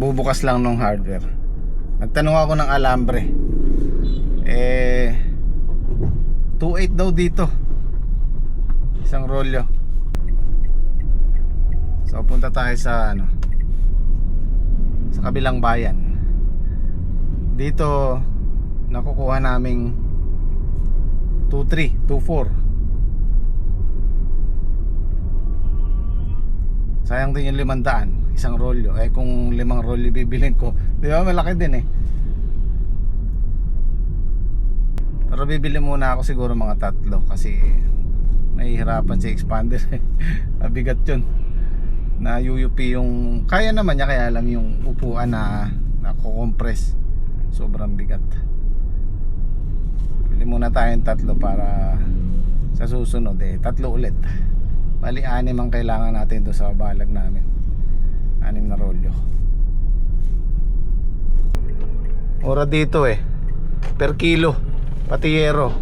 Kabubukas lang ng hardware. Nagtanong ako ng alambre. 2.8 daw dito. Isang rolyo. So punta tayo sa sa kabilang bayan. Dito nakukuha naming 2.3, 2.4. Sayang din yung 500, isang rolyo. Kung 5 rolyo bibilhin ko, di ba malaki din Pero bibili muna ako siguro mga 3 kasi nahihirapan si expander. Mabigat yun. Na-UUP yung kaya naman niya, kaya lang yung upuan na nako-compress, sobrang bigat. Bili muna tayong 3 para sa susunod 3 ulit. Bali 6 ang kailangan natin doon sa balag namin. 6 na rolyo. Mura dito per kilo. Patiyero.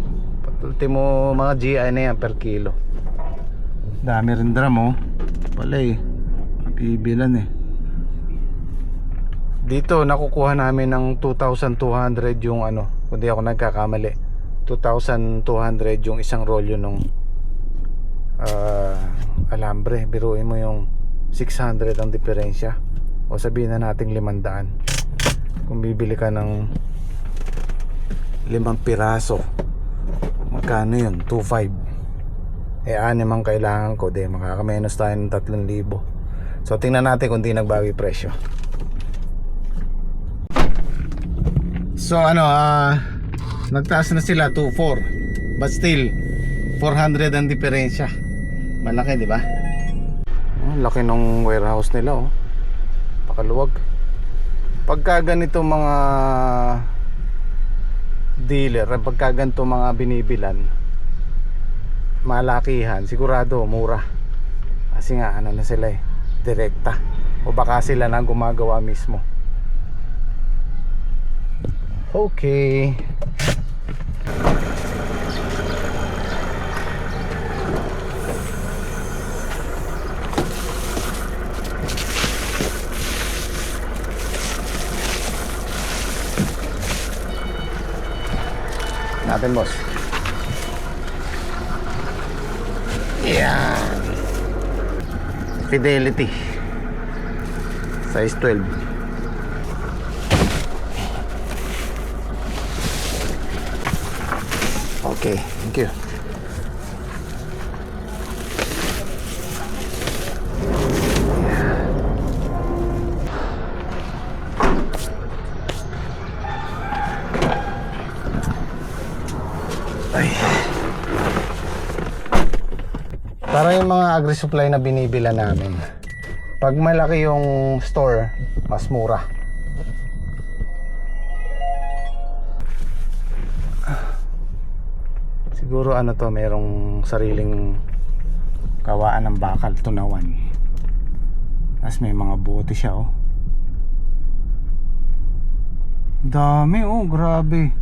Ultimo mga GI na yan per kilo. Dami rin drum pala mapibilan Dito nakukuha namin ng 2,200 yung kung di ako nagkakamali, 2,200 yung isang rolyo nung alambre. Biruin mo yung 600 ang diferensya, o sabihin na natin 500. Kung bibili ka ng 5 piraso, magkano yun? 2,500. 6 ang kailangan ko, makakamenos tayo ng 3,000. So tingnan natin kung di nagbago yung presyo. So nagtaas na sila 2,400, but still 400 ang diferensya. Malaki, di ba? Laki ng warehouse nila pakaluwag. Pagka ganito mga dealer, pagka ganito mga binibilan, malakihan, sigurado mura. Kasi nga na sila direkta, o baka sila na gumagawa mismo. Okay. Natin, boss. Yan. Fidelity size 12. Okay, thank you. Para yung mga agri-supply na binibila namin, pag malaki yung store, mas mura. Siguro merong sariling kawaan ng bakal, tunawan. Tapos may mga bote siya dami grabe.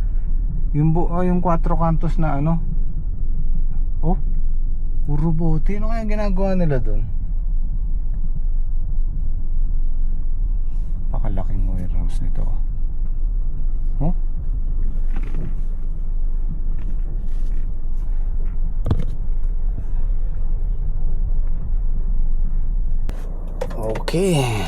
Yung 4 kantos na puro bote. Ano kaya ginagawa nila doon? Pakalaking warehouse nito. Okay.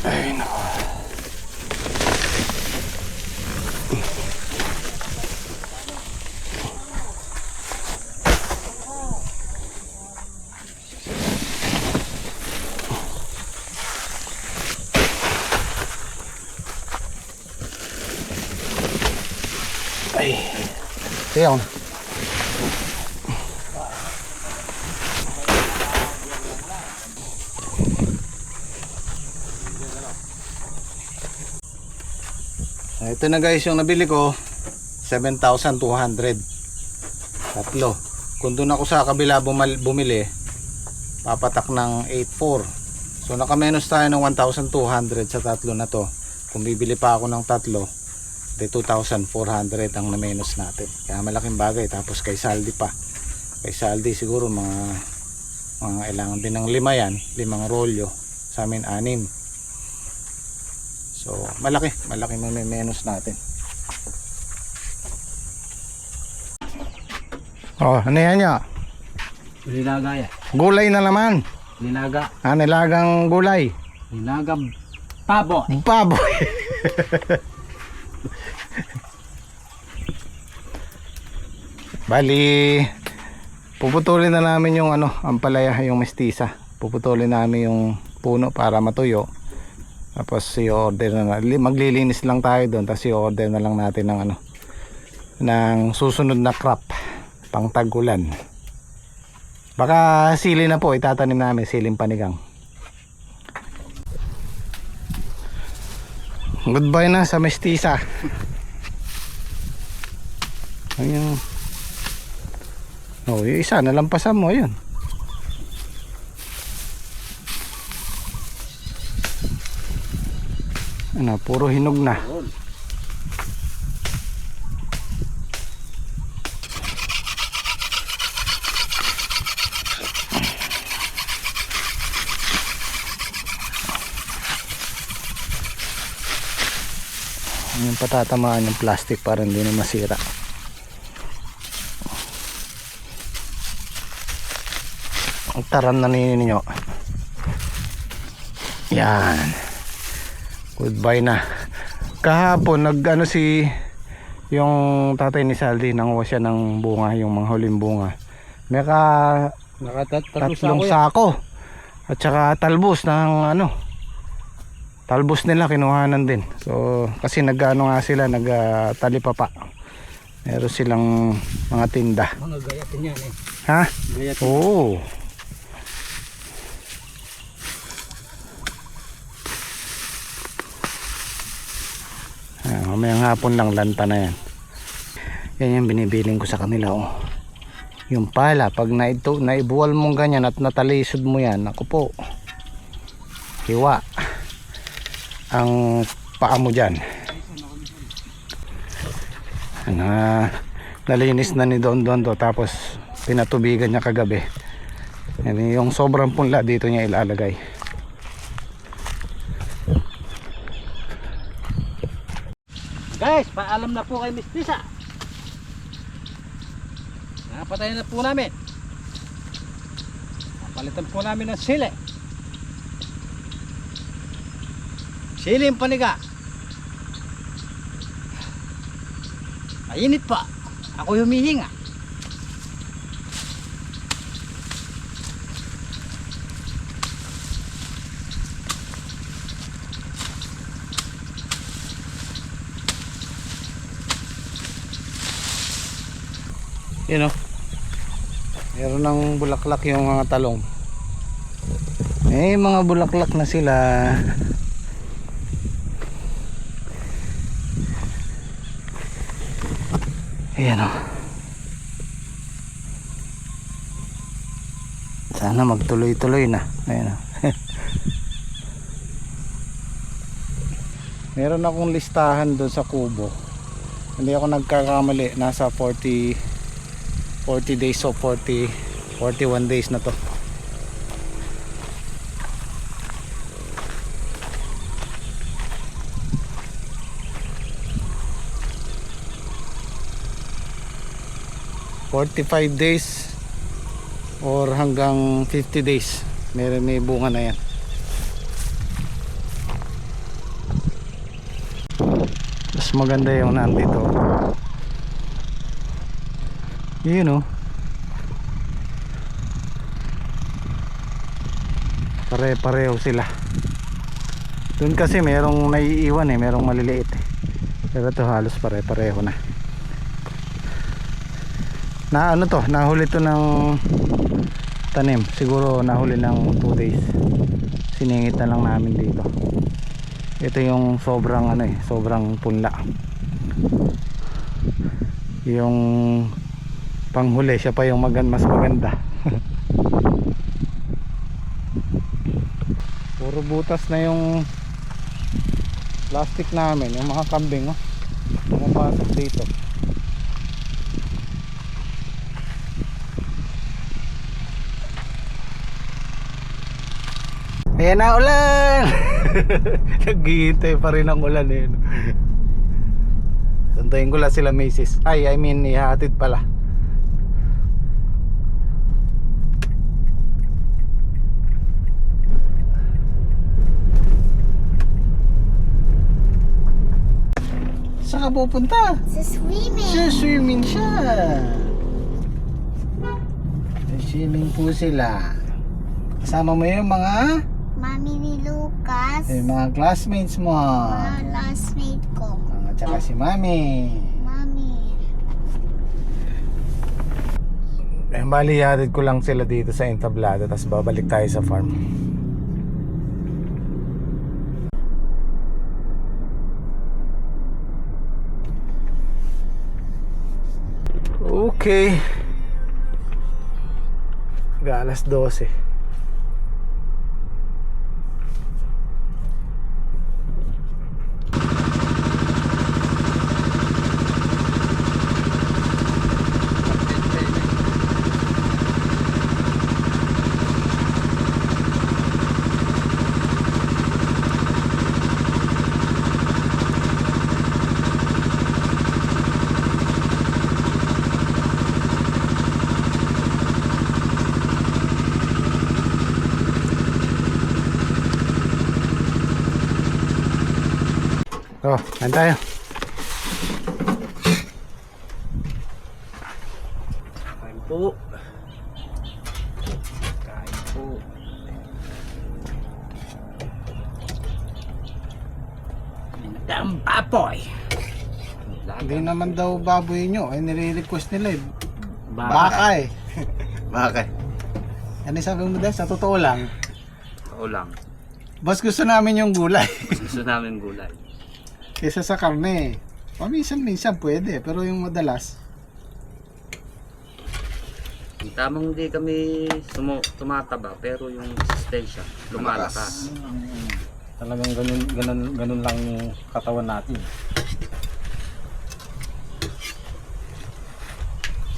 Ay, nako. Ay, ayan. Ito na guys yung nabili ko, 7,200. Tatlo. Kung doon ako sa kabila bumili, papatak ng 8.4. So naka-menos tayo ng 1,200 sa tatlo na to. Kung bibili pa ako ng tatlo, de 2,400 ang na-menos natin. Kaya malaking bagay. Tapos kay saldi pa. Kay saldi siguro mga kailangan din ng 5 yan, 5 rolyo. Sa amin 6. So malaki may-menos natin. Oh, ano yan niya? Nilaga ya. Gulay na naman. Nilaga. Nilagang gulay. Nilaga pabo. Baboy. Bali, puputulin na namin yung ampalaya, yung mestiza. Puputulin namin yung puno para matuyo. Tapos i-order na, maglilinis lang tayo doon, tapos i-order na lang natin ng ng susunod na crop pang tag-ulan. Baka sili na po itatanim namin, siling panigang. Goodbye na sa mestiza. Ayun. Oh, yung isa nalampasan mo, yun. Puro hinog na. Yung patatamaan yung plastic para hindi na masira. Ang taram na ninyo. Yan. Goodbye na. Kahapon yung tatay ni Saldi, nanguha siya ng bunga, yung mga huling bunga. Tatlong sako. At saka talbos ng talbos nila kinuhanan din. So kasi nga sila, nagtalipapa. Meron silang mga tinda. Mga gayatin yan eh. Ha? Gayatin. Oo. Mamayang hapon lang lanta na yan. Yan yung binibiling ko sa kanila, oh. Yung pala, pag naibuwal mong ganyan at natalisod mo yan, ako po, hiwa ang paa mo dyan. Nalinis na ni Don to, tapos pinatubigan niya kagabi. Yung sobrang punla dito niya ilalagay. Guys, paalam na po kay Mestiza. Napatayin na po namin. Napalitan po namin ng sili. Siling paniga. Mainit pa. Ako humihinga. Meron ng bulaklak yung mga talong. Mga bulaklak na sila. Ayan o. Sana magtuloy-tuloy na. Ayan o. Meron akong listahan doon sa kubo. Hindi ako nagkakamali. Nasa 40 days o 41 days na to. days or hanggang 50 days may bunga na yan. Mas maganda yung nandito, yun o. Pare-pareho sila. Doon kasi merong naiiwan merong maliliit pero ito halos pare-pareho na. Nahuli to ng tanim. Siguro nahuli ng 2 days. Siningit na lang namin dito. Ito yung sobrang punla. Yung Panghuli siya pa yung mas maganda. Puro butas na yung plastic namin, yung mga kambing oh. Pumapasok dito. Ayan na ulan. Naghihintay pa rin ang ulan eh. Santayin ko lang sila misis. I mean ihahatid pala. Saan ka pupunta? Sa swimming. Swimming siya. Swimming po sila. Kasama mo yung mga Mami ni Lucas. mga classmates mo. Mga classmate ko. At saka si Mami. Mami. Bali hatid ko lang sila dito sa entablado, tapos babalik tayo sa farm. Okay. Alas 12. Oh, kain tayo. Kain po. Kain po. Dam baboy. Hindi naman daw baboy nyo. Ay nire-request nila eh. Baka. Baka eh. Bakit? Ano sabi mo dahil? Sa totoo lang. Oo lang. Mas gusto namin yung gulay. Mas gusto namin gulay. Kesa sa karne. Paminsan-minsan pwede. Pero yung madalas. Tamang hindi kami tumataba pero yung resistensya lumalakas. Talagang ganun lang yung katawan natin.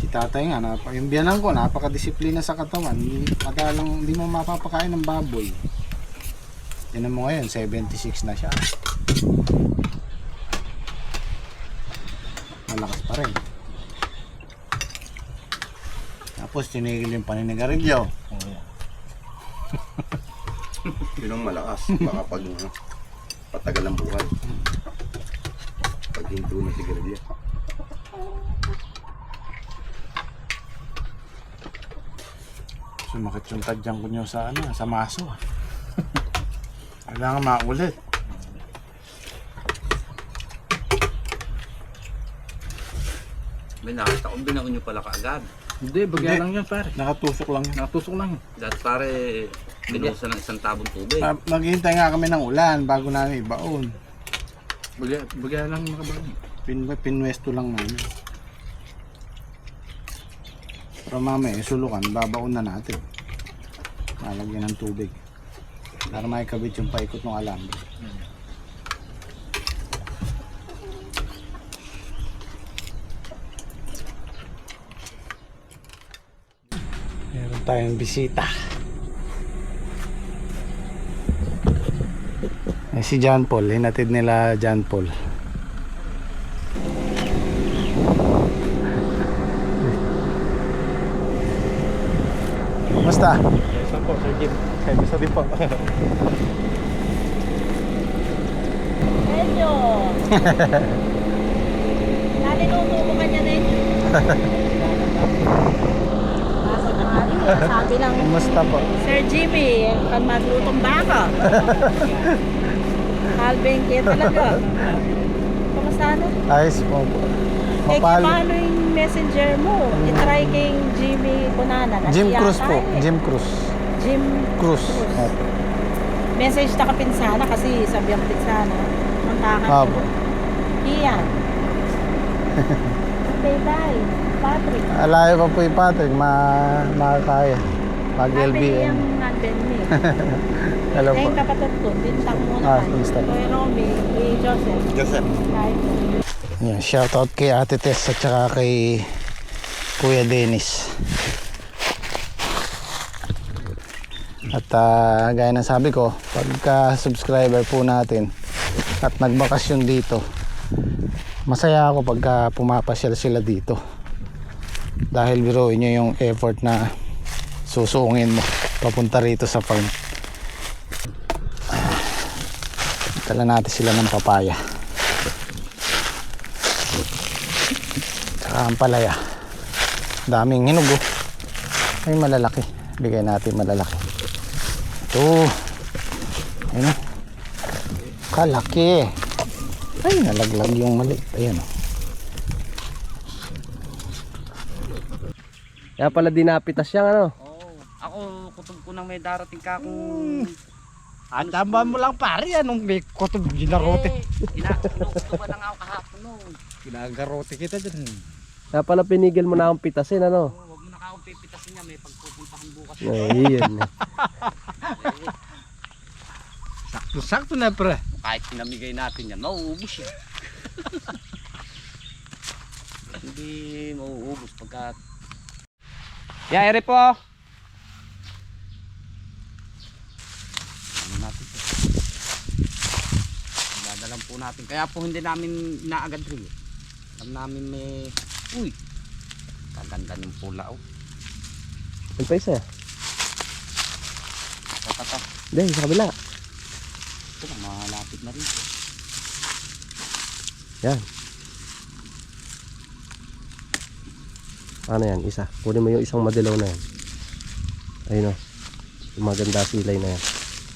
Si tatay nga, yung biyanan ko, napakadisiplina sa katawan. Madalang hindi mo mapapakain ng baboy. Tinan mo ngayon, 76 na siya. Malakas pa rin. Tapos tinigil yung paninigarilyo. Yun ang malakas. Baka pag patagal ang buhay. Pag hinto na sigarilya. Sumakit yung tadyang ko nyo sa sa maso. Kailangan makulit. May nakita kong binaon nyo pala kaagad. Hindi, bagay Hindi. lang yan pare. Nakatusok lang yun. Nakatusok lang yan. Dahil pare binuhusan ng isang tabong tubig. Maghihintay nga kami ng ulan bago namin ibaon. Bagay lang makabago. Pinwesto lang namin. Pero mamaya, sulukan, babaon na natin. Lalagyan ng tubig. Para maikabit yung paikot ng alambre. Meron tayong bisita. Si John Paul, hinatid nila John Paul. Kumusta? Saan po, Sir Jim? Kaya isa din po. Medyo. Naliluto mo kanya na yun. Bakit Mario? Sabi lang, Kumusta po? Sir Jimmy, pag maglutong baka. Halbing kaya talaga. Kamusta na? Ayos po. Eh, Mapal. paano yung messenger mo? I-try kay Jimmy Bonana. Jim Cruz po. Jim Jim Cruz. Jim Cruz. Cruz. Opo. Message na kapinsana kasi sabi ang pinsana. Kontakan Opo. ko. Iyan. Okay, bye. Patrick. Alayo pa po yung Patrick, makakaya. Mag Ate LBM. yung nandun eh. Hello Eh, po. yung kapatid ko, bintang muna. Ah, bintang. Kuya Romy, Joseph. Joseph. Kahit po. Yan, shoutout kay Ate Tess at saka kay Kuya Dennis. At gaya ng sabi ko, pagka subscriber po natin at nagbakasyon dito, masaya ako pagka pumapasyal sila dito. Dahil biruin nyo yung effort na susungin mo papunta rito sa farm. Dala natin sila ng papaya. Saka ang palaya. Daming hinog oh. Ay malalaki. Bigay natin malalaki. Ito. Ayun oh. Kalaki. Ay nalaglag yung mali. Ayan oh. Kaya pala dinapitas yan ano? Oo. Ako kutob ko nang may darating ka kung... Ang tamba mo lang pare, anong may kutob ginarote. Kinukutuban lang ako kahapon noon. Ginagarote kita dyan. Kaya pala pinigil mo na akong pitasin ano? Oh, Huwag mo na akong pipitasin niya, may pagpupuntahan bukas. iya. Yun. Sakto-sakto na pre. Kahit pinamigay natin yan, mauubos yan. Hindi mauubos pagka... Yeah, ere po! Natin po. Dadalan po natin. Kaya po hindi namin inaagad rin. Alam namin may... Uy! Kaganda ng pula oh. Ang paisa? Tata. Hindi, sa kabila. Ito na, malapit na rin po. Yan. Ano yan? Isa. Kunin mo yung isang madilaw na yan. Ayun o. Yung maganda silay na yan.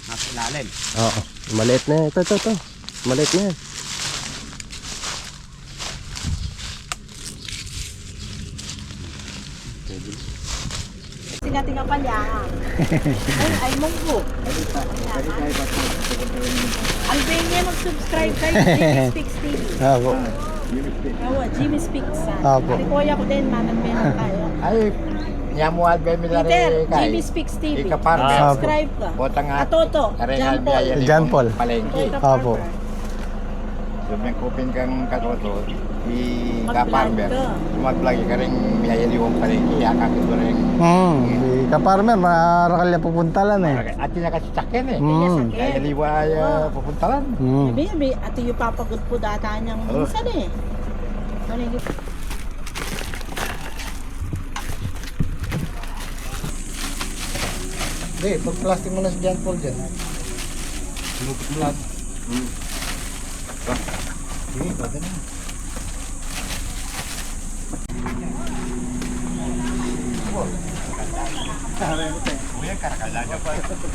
Nasa ilalim. Oo. Yung maliit na yan. Ito. Maliit na yan. Tinga-tinga pa niya. Ay munggo. Albania mag-subscribe kayo. Jimmy Speaks TV. Apo. Oo, Jimmy Speaks. Apo. Ari kuya ko din, managmeron tayo. Ay, nyamual ba mi lari Peter, kay? Jimmy Speaks TV. Ika-farmer. Subscribe ka. Bota nga. Atoto, John Paul. John Paul. Palengke. Apo. Sumeng kupin kang katoto, Mag-vlog ika-farmer. ka. Mag-vlog ka rin miyayali yung palengke, akakit ko rin. Di ka-farmer, marakal niya pupuntalan eh. At yun nakasasakyan eh. Mm. Miyayaliwa pupuntalan. Sabi, ate yung papagod po data niyang minsan eh. Ano yung Hindi, pag-plastic mo na si John Paul dyan. Lupit mo lahat. Sige, pwede na.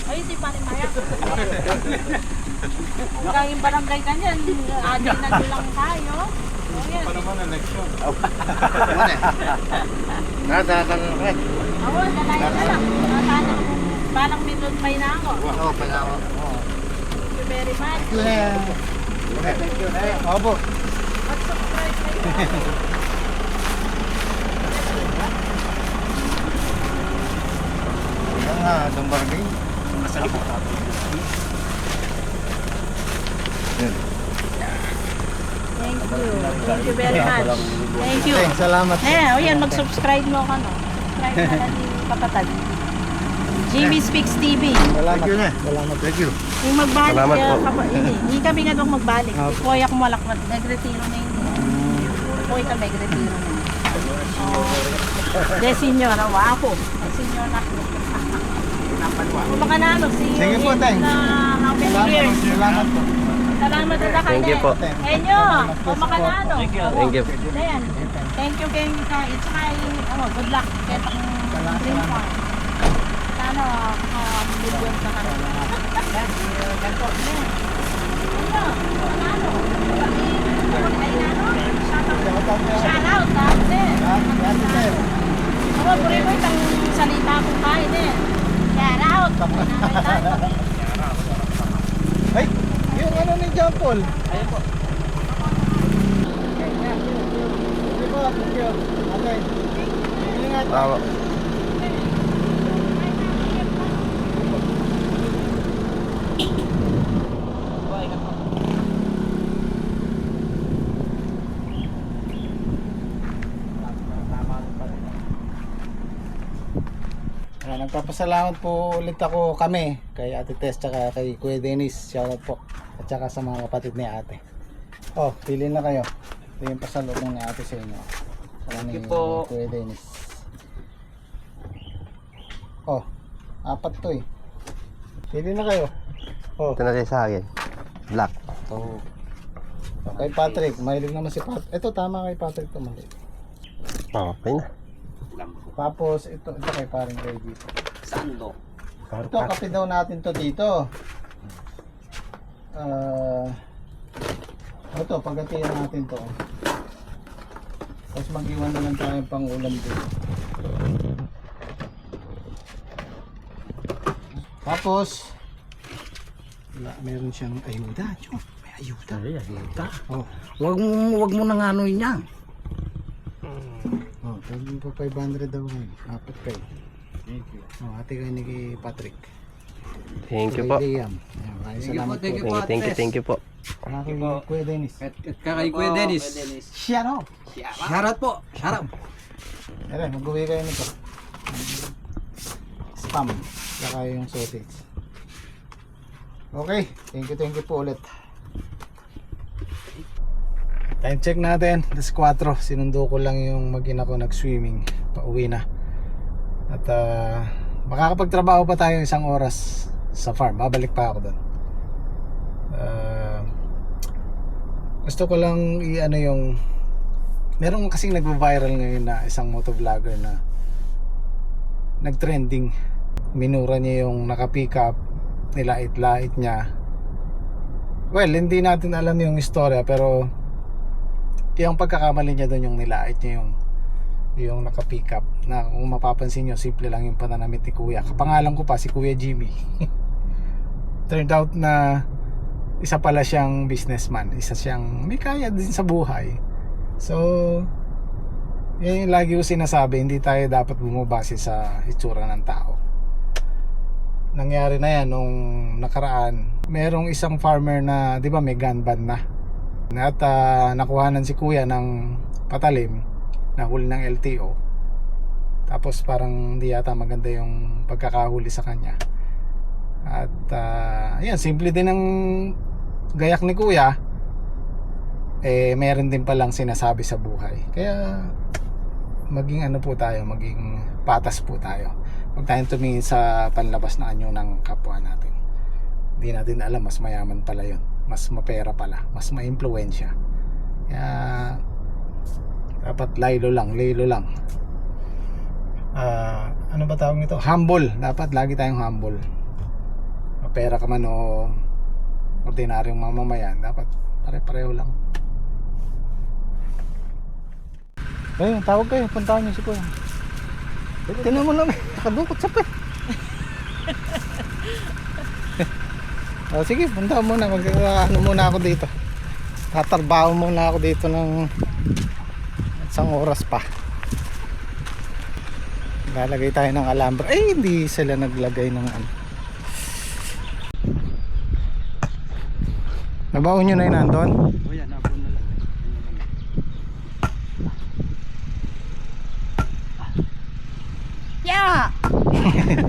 Ay, di pa rin maya. Kayong barangay ganyan, adi na lang tayo. O yan. Nasa ka na rin. Ako, dalayan na lang. Parang may doon pa na ako. Oo, palawa. Thank you very much. Opo. Mag-subscribe kayo. Yan nga, itong barangay. Thank you. Thank you very much. Thank you. Thanks, salamat. O yan, mag-subscribe mo ka no. Subscribe na lang ni Kapatad. Jimmy Speaks TV. Salamat. Salamat. Thank you. Yung magbalik, hindi kami nga doon magbalik. Kuya ko malakmat, nagretiro na yun. Kuya ka nagretiro na yun. De senior, wapo. De senior na. Baka na ano, si Sige po, thanks. na how many years? Salamat po. Salamat na kayo. Thank you po. Enyo, baka na ano. Thank you. Ayan. Thank you kay At saka good luck. Kaya pang dream farm. Sana million sa kanila. Shout out, ako, puri mo itang salita kong kain eh. Shout out. Ay, yung ano ni John Paul. Ayun po. Sige po. Thank you. Okay. Ingat. Tama. Nagpapasalamat po ulit ako kami kay Ate Tess tsaka kay Kuya Dennis. Shoutout po. At saka sa mga kapatid ni Ate. Oh, pili na kayo. Ito yung pasalubong ni Ate sa inyo. Saka ni po. Kuya Dennis. Oh, 4 to eh. Pili na kayo. Oh, Ito na rin sa akin. Black. Ito. kay Patrick. Mahilig naman si Patrick. Ito tama kay Patrick to mali. Okay na. Tapos ito kay paring Reggie. Saan do? Ito, kape daw natin to dito. Ito, pagkatiyan natin to. Tapos mag-iwan na lang tayo pang ulam dito. Tapos, meron siyang ayuda. Chok, may ayuda. Ay, ayuda. Oh, Wag mo nang ano yan. oh, pwede mo pa 500 daw ngayon. Apat kayo. Thank you. Oh, ate kayo ni Patrick. Thank you Kay po. Liam. Ayan, maraming salamat po. Thank you po. Kay Kuya Dennis. Kay Kuya Dennis. Shout out! Shoutout po. Shoutout. Ayan, mag-uwi kayo nito. Spam. Saka yung sausage. Okay, thank you po ulit. Time check natin, das 4. Sinundo ko lang yung mag-ina ko nag-swimming. Pauwi na. At makakapagtrabaho pa tayo 1 oras sa farm. Babalik pa ako doon. Gusto ko lang i-ano yung meron kasing nagvo-viral ngayon na isang motovlogger na nag-trending. Minura niya yung naka-pick up, nilait-lait niya. Well, hindi natin alam yung istorya pero yung pagkakamali niya doon yung nilait niya yung naka-pick up na kung mapapansin nyo simple lang yung pananamit ni Kuya. Kapangalan ko pa si Kuya Jimmy. Turned out na isa pala siyang businessman, isa siyang may kaya din sa buhay. So yan yung lagi ko sinasabi, hindi tayo dapat bumabase sa itsura ng tao. Nangyari na yan nung nakaraan. Merong isang farmer na, di ba may gun ban na. At nakuhanan si Kuya ng patalim, nahuli ng LTO. Tapos parang hindi yata maganda yung pagkakahuli sa kanya. At yan, simple din ang gayak ni Kuya. Meron din palang sinasabi sa buhay. Kaya maging ano po tayo, maging patas po tayo. Huwag tayong tumingin sa panlabas na anyo ng kapwa natin. Hindi natin alam, mas mayaman pala yun, mas mapera pala, mas maimpluwensya. Kaya dapat laylo lang. Ano ba tawag nito? Humble. Dapat lagi tayong humble. Mapera ka man o ordinaryong mamamayan, dapat pare-pareho lang. Ayun, tawag kayo, puntahan niyo si Kuya. Tinan mo naman, nakadukot sa pet. Sige, punta muna. Ano muna ako dito. Tatarbaho muna ako dito ng 1 oras pa. Lalagay tayo ng alambre. Hindi sila naglagay ng ano. Nabaon nyo na yun nandun? O yan, abon na lang. Yeah!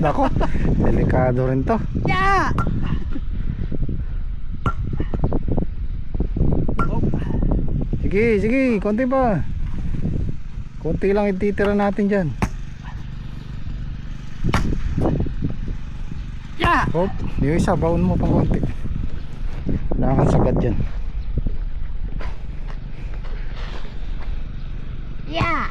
Nako, delikado rin to. Yeah! Sige, konti pa. Konti lang ititira natin dyan. Yeah! Hop, yung isa, baon mo pang konti. Wala kang sagad dyan. Yeah.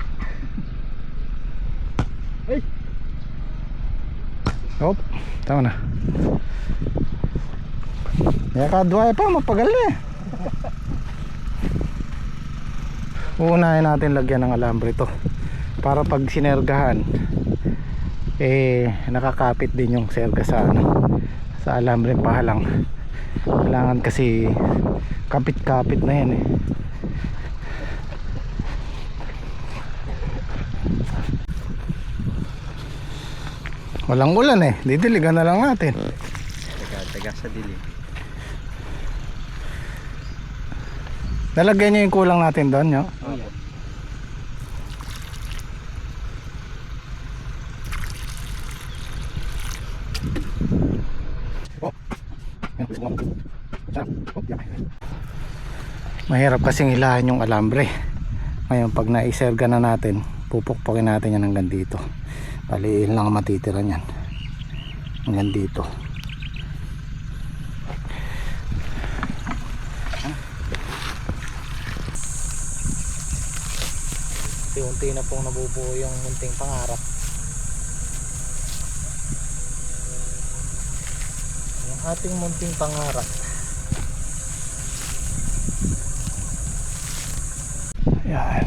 Hop, tama na. Kaya kadwaya pa, mapagal na eh. Uunahin natin lagyan ng alambre ito para pag sinergahan nakakapit din yung serga sa sa alambre pahalang. Kailangan kasi kapit-kapit na yan eh. Walang ulan eh. Didiligan na lang natin. Taga sa dilim. Nalagyan niyo yung kulang natin doon, no? Oh, yeah. Mahirap kasing hilahin yung alambre. Ngayon pag naiserga na natin, pupukpukin natin yan hanggang dito. Baliin lang ang matitira niyan hanggang dito. Unti-unti na pong nabubuo yung munting pangarap. Yung ating munting pangarap. Yan.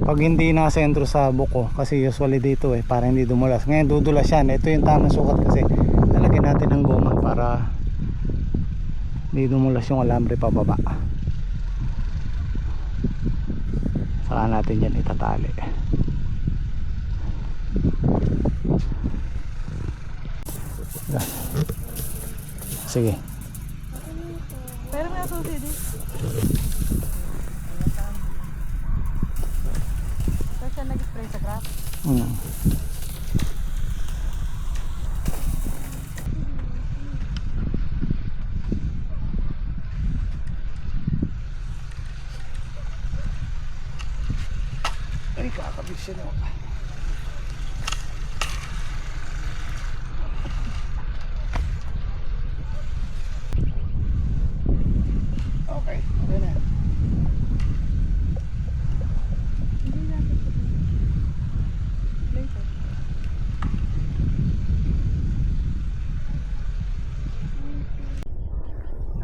Pag hindi na sentro sa buko, kasi usually dito para hindi dumulas. Ngayon dudulas yan. Ito yung tamang sukat kasi lalagyan natin ng goma para hindi dumulas yung alambre pababa. Saka natin yan itatali. Sige. Pero may susi din. Tapos siya nag-spray sa grass. Ay, kakabis siya no. Okay, okay na.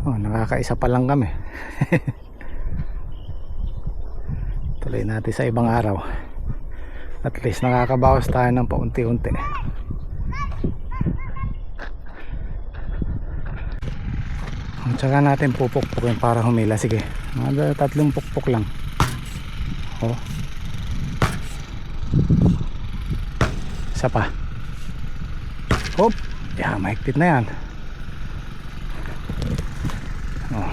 Oh, nakakaisa pa lang kami. Tuloy natin sa ibang araw. At least nakakabawas tayo ng paunti-unti. Tsaka natin pupukpukin para humila. Sige, mga 3 pukpuk lang. Oh. Isa pa. Hop. Yeah, mahigpit na yan. Oh.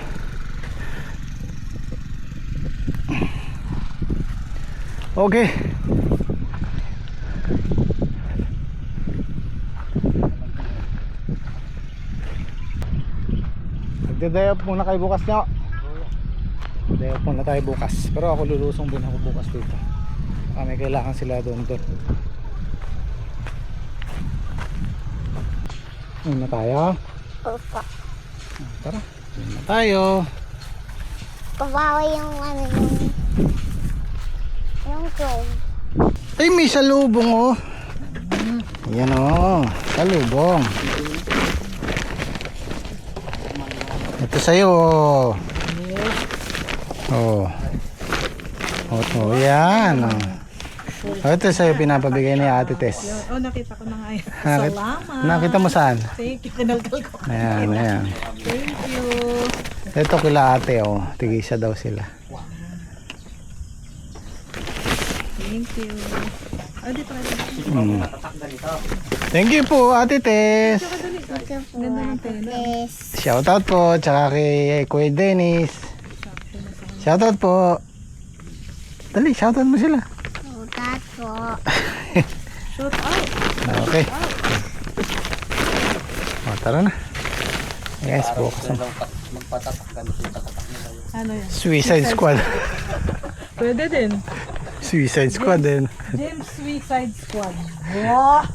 Okay. Magde-day off muna kayo bukas nyo. Day off muna tayo bukas. Pero ako lulusong din ako bukas dito. May kailangan sila doon. Muna tayo. Opa. Tara. Muna tayo. Kawawa yung ano yung gold. Ay, may salubong oh. Yan oh. Salubong. Ito sa'yo oh. Oh. Oh, yan oh. Ito sa'yo pinapabigay ni Ate Tess. Oh, nakita ko na nga yun. Nakita, Salamat. nakita mo saan? Thank you. Kinalkal ko. Ayan, ayan. Thank you. Ito kila ate oh. Tigisa daw sila. Thank you. Dito na. Thank you po Ate Tess. Yes. Shoutout po. Tsaka kay Kuya Dennis. Shoutout po. Dali, shoutout mo sila. Tato. Shoot out. Okay. O, tara na. Yes, bukas na. Ano yan? Suicide Squad. Pwede din. Suicide Squad din. James Suicide Squad. Wow.